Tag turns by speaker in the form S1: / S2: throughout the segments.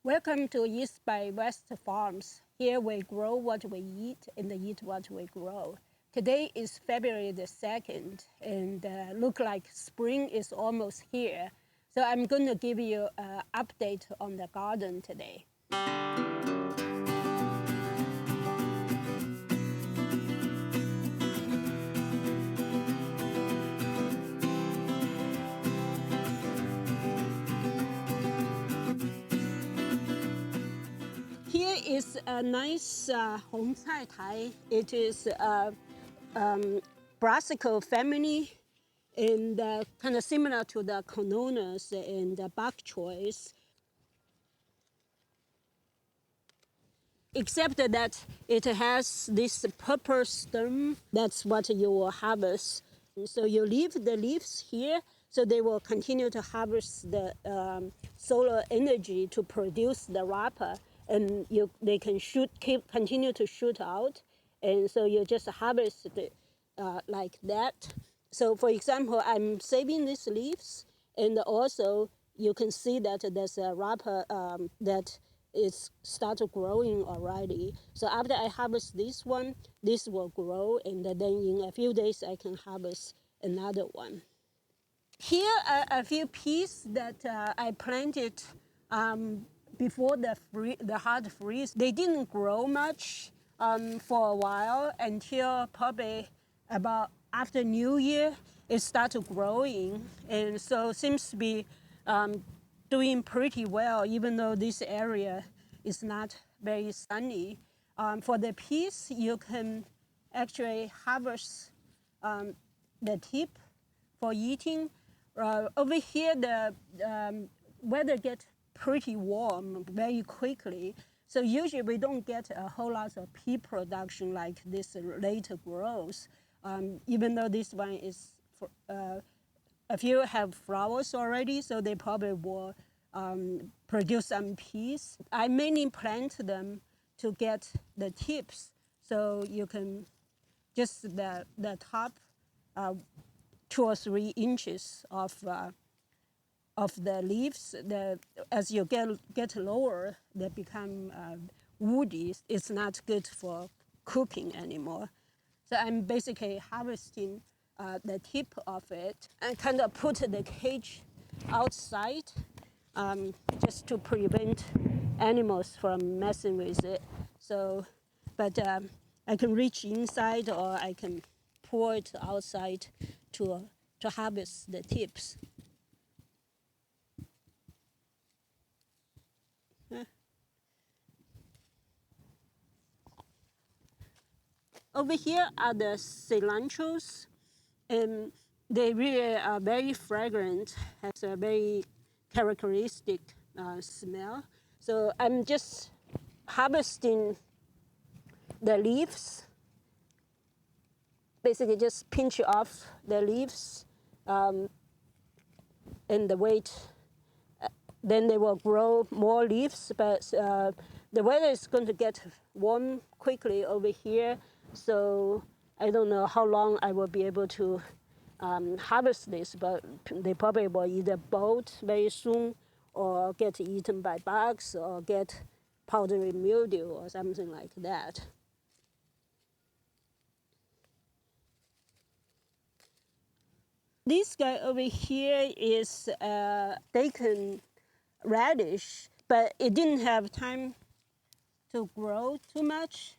S1: Welcome to East by West Farms. Here we grow what we eat and eat what we grow. Today is February the 2nd and look like spring is almost here. So I'm going to give you an update on the garden today. Here is a nice Hong Cai Tai. It is a brassica family and kind of similar to the cononas and the bok choys, except that it has this purple stem. That's what you will harvest. So you leave the leaves here, so they will continue to harvest the solar energy to produce the wrapper, and they can continue to shoot out, and so you just harvest it like that. So for example, I'm saving these leaves, and also you can see that there's a wrapper that is started growing already. So after I harvest this one, this will grow, and then in a few days I can harvest another one. Here are a few peas that I planted before the hard freeze. They didn't grow much for a while until probably about after New Year, it started growing, and so seems to be doing pretty well, even though this area is not very sunny. For the peas, you can actually harvest the tip for eating. Over here, the weather gets pretty warm very quickly, so usually we don't get a whole lot of pea production like this later grows. Even though this one is, a few have flowers already, so they probably will produce some peas. I mainly plant them to get the tips, so you can just the top 2 or 3 inches of the leaves. As you get lower, they become woody. It's not good for cooking anymore. So I'm basically harvesting the tip of it and kind of put the cage outside just to prevent animals from messing with it. So, but I can reach inside, or I can pour it outside to harvest the tips. Over here are the cilantros, and they really are very fragrant, has a very characteristic smell. So I'm just harvesting the leaves, basically just pinch off the leaves and the weight. Then they will grow more leaves, but the weather is going to get warm quickly over here, so I don't know how long I will be able to harvest this, but they probably will either bolt very soon or get eaten by bugs or get powdery mildew or something like that. This guy over here is daikon radish, but it didn't have time to grow too much.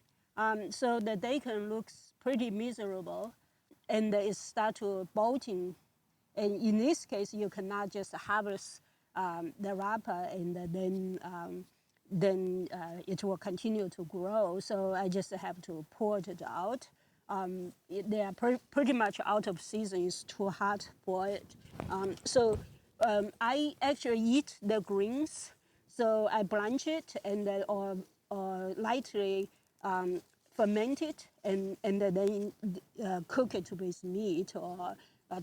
S1: So the daikon looks pretty miserable, and it starts to bolting. And in this case, you cannot just harvest the wrapper and then it will continue to grow. So I just have to pour it out. They are pretty much out of season. It's too hot for it. So I actually eat the greens. So I blanch it and then, or lightly ferment it and then cook it with meat or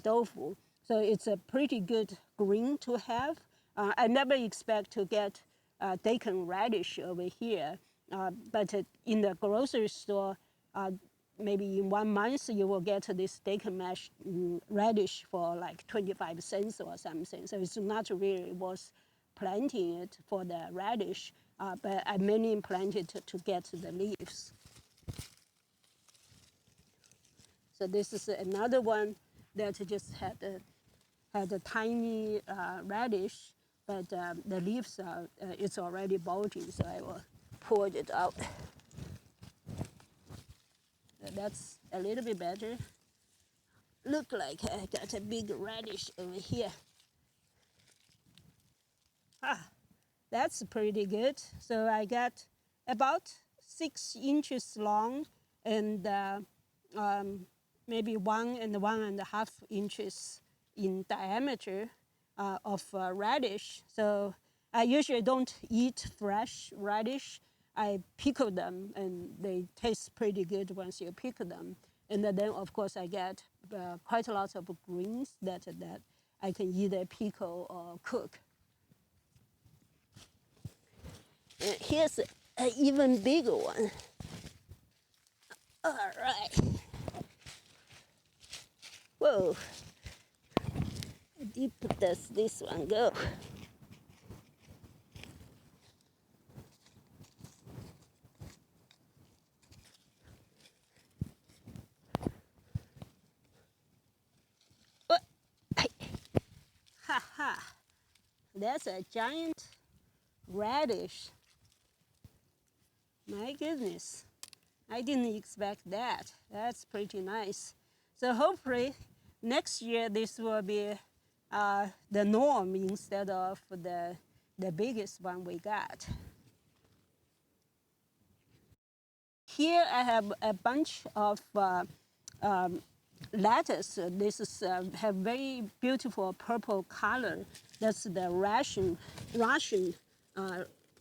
S1: tofu. So it's a pretty good green to have. I never expect to get daikon radish over here, but in the grocery store, maybe in 1 month you will get this daikon radish for like 25 cents or something. So it's not really worth planting it for the radish, but I mainly planted to get the leaves. So this is another one that just had a tiny radish, but the leaves are it's already bulging, so I will pull it out. That's a little bit better. Look like I got a big radish over here. That's pretty good. So I got about 6 inches long and maybe 1 and 1.5 inches in diameter of radish. So I usually don't eat fresh radish. I pickle them, and they taste pretty good once you pickle them. And then, of course, I get quite a lot of greens that I can either pickle or cook. And here's an even bigger one. All right. Whoa. How deep does this one go? Ha ha. That's a giant radish. My goodness. I didn't expect that. That's pretty nice. So hopefully next year this will be the norm instead of the biggest one we got. Here I have a bunch of lettuce. This is have very beautiful purple color. That's the Russian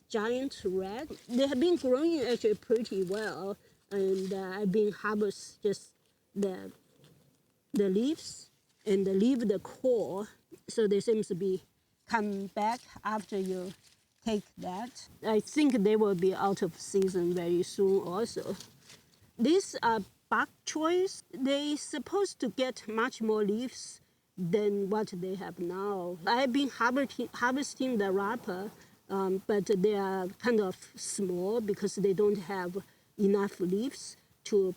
S1: giant red. They have been growing actually pretty well, and I've been harvest just the leaves and leave the core. So they seems to be come back after you take that. I think they will be out of season very soon also. These are bok choys. They supposed to get much more leaves than what they have now. I've been harvesting the wrapper, but they are kind of small because they don't have enough leaves to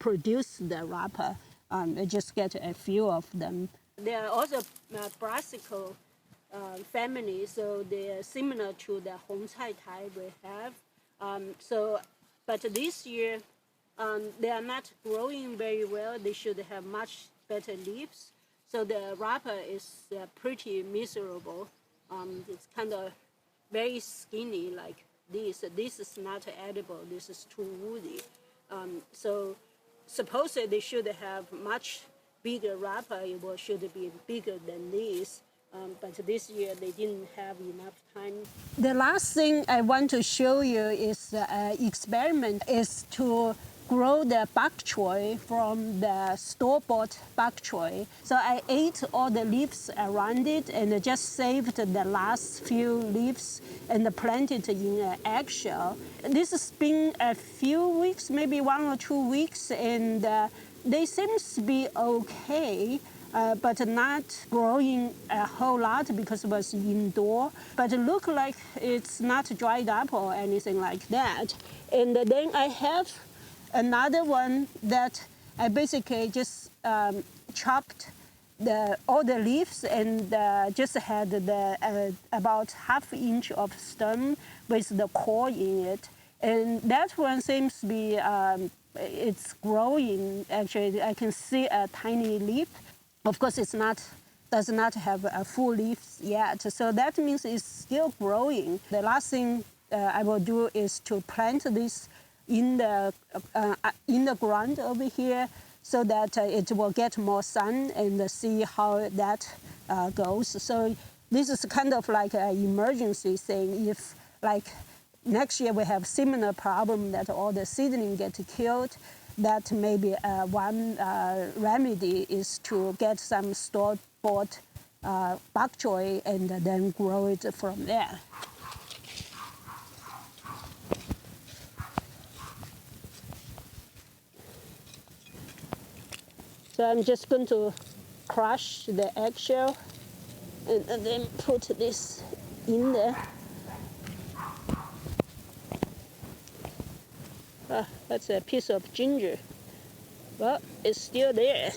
S1: produce the wrapper. I just get a few of them. They are also brassica family, so they are similar to the Hong Cai type we have. But this year, they are not growing very well. They should have much better leaves. So the wrapper is pretty miserable. It's kind of very skinny like this. This is not edible. This is too woody. So supposedly they should have much bigger wrapper. It should be bigger than this. But this year they didn't have enough time. The last thing I want to show you is experiment is to grow the bok choy from the store-bought bok choy. So I ate all the leaves around it and just saved the last few leaves and planted in an eggshell. This has been a few weeks, maybe 1 or 2 weeks, and they seem to be okay. But not growing a whole lot because it was indoor. But it looked like it's not dried up or anything like that. And then I have another one that I basically just chopped all the leaves and just had the about ½ inch of stem with the core in it. And that one seems to be, it's growing. Actually, I can see a tiny leaf. Of course, does not have a full leaves yet, so that means it's still growing. The last thing I will do is to plant this in the ground over here, so that it will get more sun and see how that goes. So this is kind of like an emergency thing. If like next year we have similar problem that all the seedlings get killed, that maybe one remedy is to get some store-bought bok choy and then grow it from there. So I'm just going to crush the eggshell and then put this in there. That's a piece of ginger. Well, it's still there.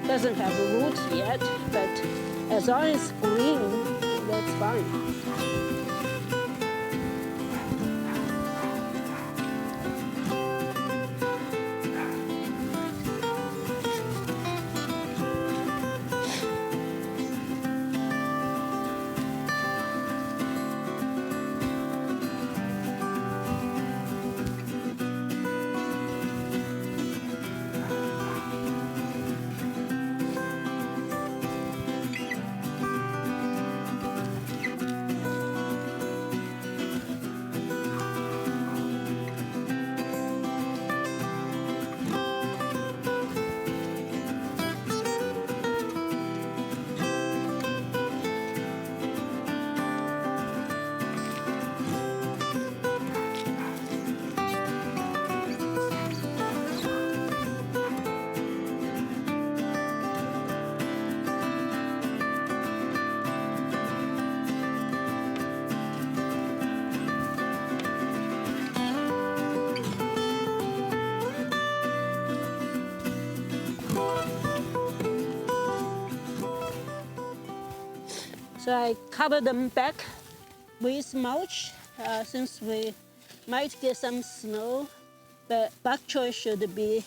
S1: Doesn't have roots yet, but as long as it's green, that's fine. So I cover them back with mulch since we might get some snow, but bok choy should be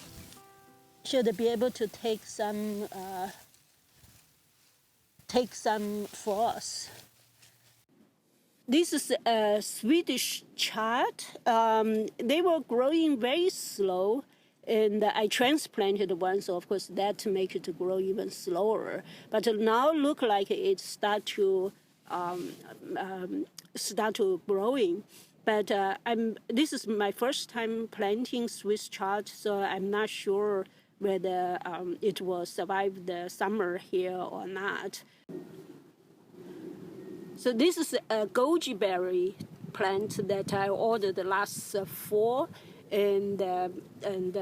S1: able to take some frost. This is a Swedish chard. They were growing very slow, and I transplanted one, so of course that make it grow even slower. But now look like it start to growing. But this is my first time planting Swiss chard, so I'm not sure whether it will survive the summer here or not. So this is a goji berry plant that I ordered last fall, and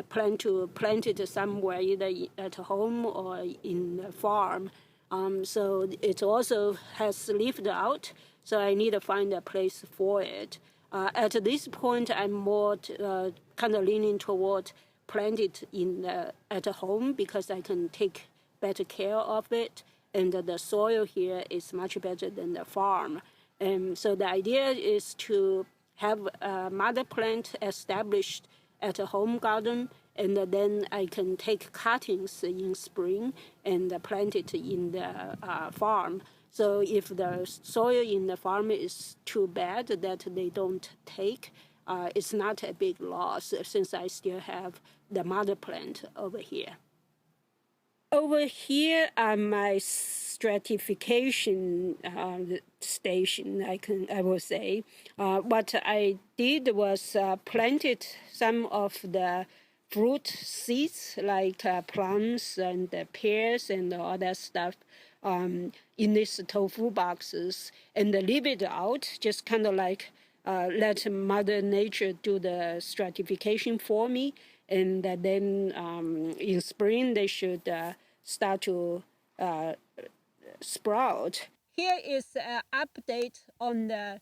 S1: plan to plant it somewhere either at home or in the farm. So it also has leafed out, so I need to find a place for it. At this point, I'm more kind of leaning toward plant it at home because I can take better care of it, and the soil here is much better than the farm. And so the idea is to have a mother plant established at a home garden, and then I can take cuttings in spring and plant it in the farm. So if the soil in the farm is too bad that they don't take, it's not a big loss since I still have the mother plant over here. Over here on my stratification station, I will say, what I did was planted some of the fruit seeds like plums and pears and all that stuff in these tofu boxes and leave it out, just kind of like let Mother Nature do the stratification for me. And then in spring, they should start to sprout. Here is an update on the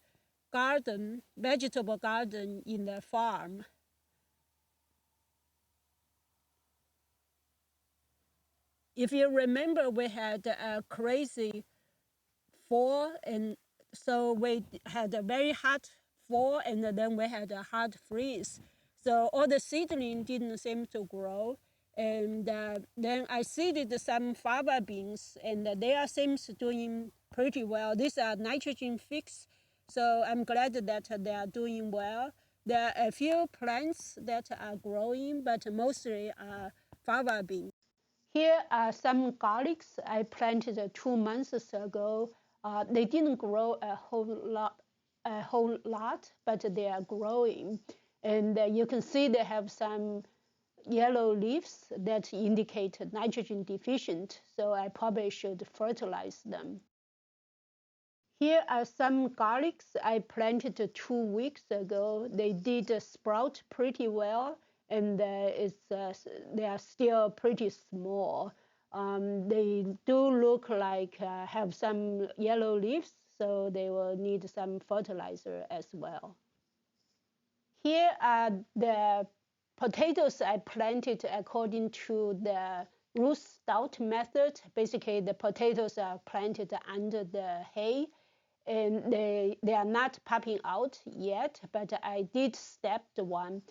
S1: garden, vegetable garden in the farm. If you remember, we had a crazy fall, and so we had a very hot fall, and then we had a hard freeze. So all the seedling didn't seem to grow. And then I seeded some fava beans, and they are seems doing pretty well. These are nitrogen fixed, so I'm glad that they are doing well. There are a few plants that are growing, but mostly are fava beans. Here are some garlics I planted 2 months ago. They didn't grow a whole lot, but they are growing, and you can see they have some yellow leaves that indicate nitrogen deficient, so I probably should fertilize them. Here are some garlics I planted 2 weeks ago. They did sprout pretty well, and they are still pretty small. They do look like have some yellow leaves, so they will need some fertilizer as well. Here are the potatoes I planted according to the root stout method. Basically, the potatoes are planted under the hay, and they are not popping out yet, but I did step one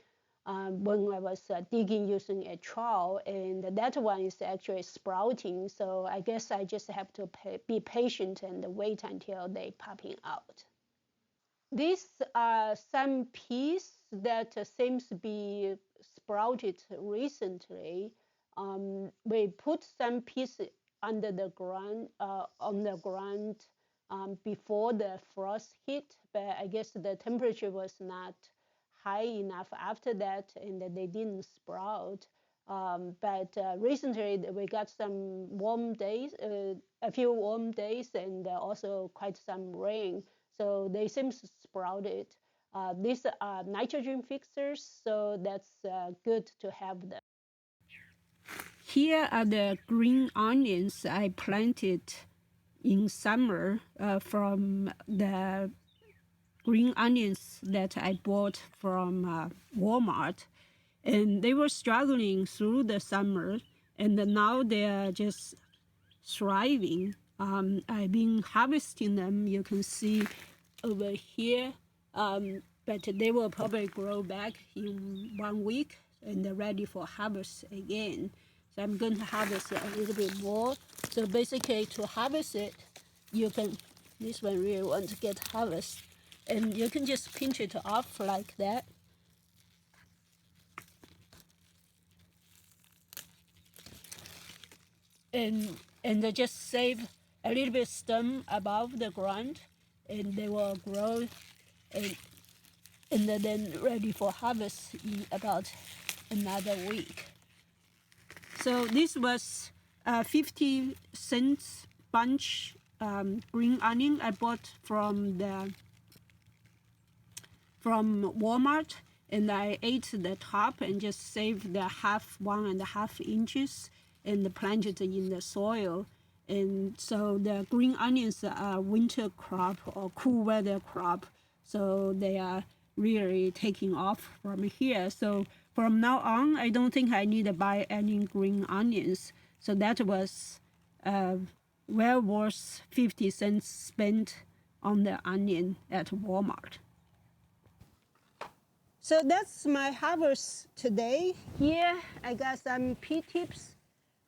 S1: when I was digging using a trowel, and that one is actually sprouting. So I guess I just have to be patient and wait until they popping out. These are some peas that seems to be sprouted recently. We put some peas under the ground on the ground before the frost hit, but I guess the temperature was not high enough after that, and they didn't sprout. But recently we got some warm days, a few warm days, and also quite some rain. So they seem sprouted. These are nitrogen fixers, so that's good to have them. Here are the green onions I planted in summer from the green onions that I bought from Walmart. And they were struggling through the summer, and now they are just thriving. I've been harvesting them. You can see over here, but they will probably grow back in 1 week and they're ready for harvest again. So I'm going to harvest a little bit more. So basically, to harvest it, you can, this one really wants to get harvest, and you can just pinch it off like that. And they just save a little bit stem above the ground, and they will grow and then ready for harvest in about another week. So this was 50 cents bunch green onion I bought from Walmart, and I ate the top and just saved the 1.5 inches and planted it in the soil. And so the green onions are winter crop or cool weather crop, so they are really taking off from here. So from now on, I don't think I need to buy any green onions. So that was well worth 50 cents spent on the onion at Walmart. So that's my harvest today. Here I got some pea tips.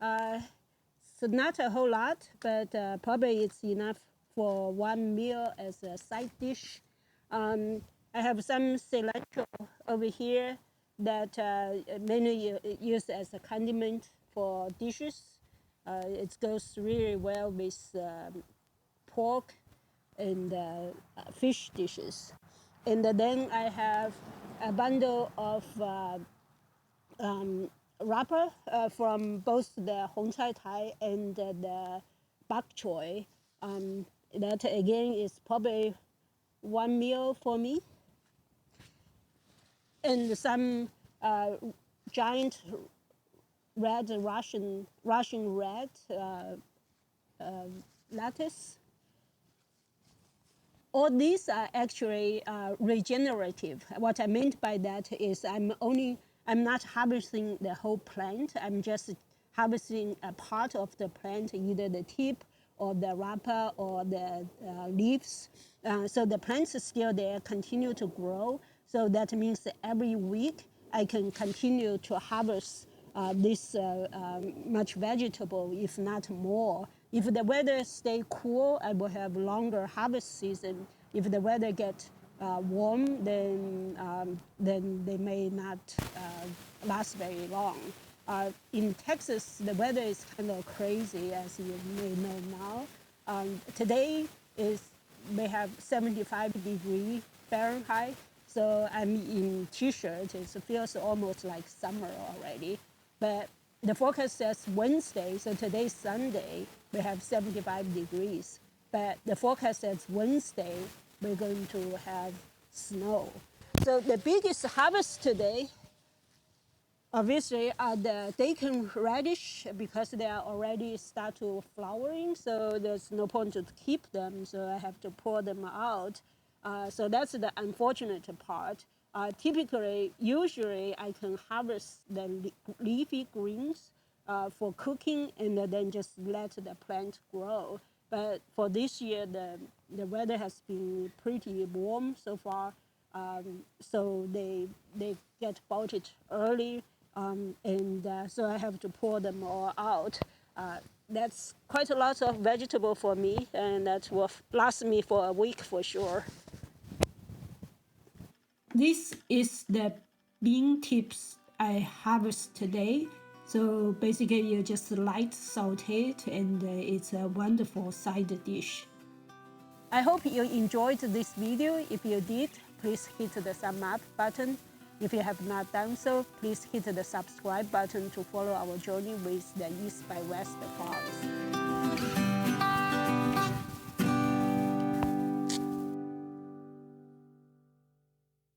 S1: So not a whole lot, but probably it's enough for one meal as a side dish. I have some cilantro over here that many use as a condiment for dishes. It goes really well with pork and fish dishes. And then I have a bundle of wrapper from both the Hong Chai Thai and the bok choy. That again is probably one meal for me. And some giant red Russian red lettuce. All these are actually regenerative. What I meant by that is I'm not harvesting the whole plant. I'm just harvesting a part of the plant, either the tip or the wrapper or the leaves. So the plants are still there, continue to grow. So that means that every week I can continue to harvest this much vegetable, if not more. If the weather stay cool, I will have longer harvest season. If the weather get warm, then they may not last very long. In Texas, the weather is kind of crazy, as you may know now. Today we have 75 degrees Fahrenheit, So I'm in t-shirt. It feels almost like summer already. But the forecast says Wednesday, so today's Sunday, we have 75 degrees. But the forecast says Wednesday, we're going to have snow. So the biggest harvest today, obviously, are the daikon radish because they are already start to flowering. So there's no point to keep them. So I have to pour them out. So that's the unfortunate part. Usually, I can harvest the leafy greens for cooking and then just let the plant grow. But for this year, the weather has been pretty warm so far, so they get bolted early, and so I have to pour them all out. That's quite a lot of vegetable for me, and that will last me for a week for sure. This is the bean tips I harvest today. So basically you just light saute it and it's a wonderful side dish. I hope you enjoyed this video. If you did, please hit the thumb up button. If you have not done so, please hit the subscribe button to follow our journey with the East by West farms.